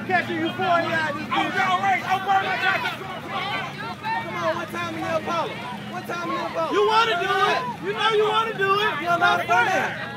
Catching you 40 out this bitch. Come on, what time in the Apollo? What time in the Apollo? You want to do it. You know you want to do it. You're not afraid.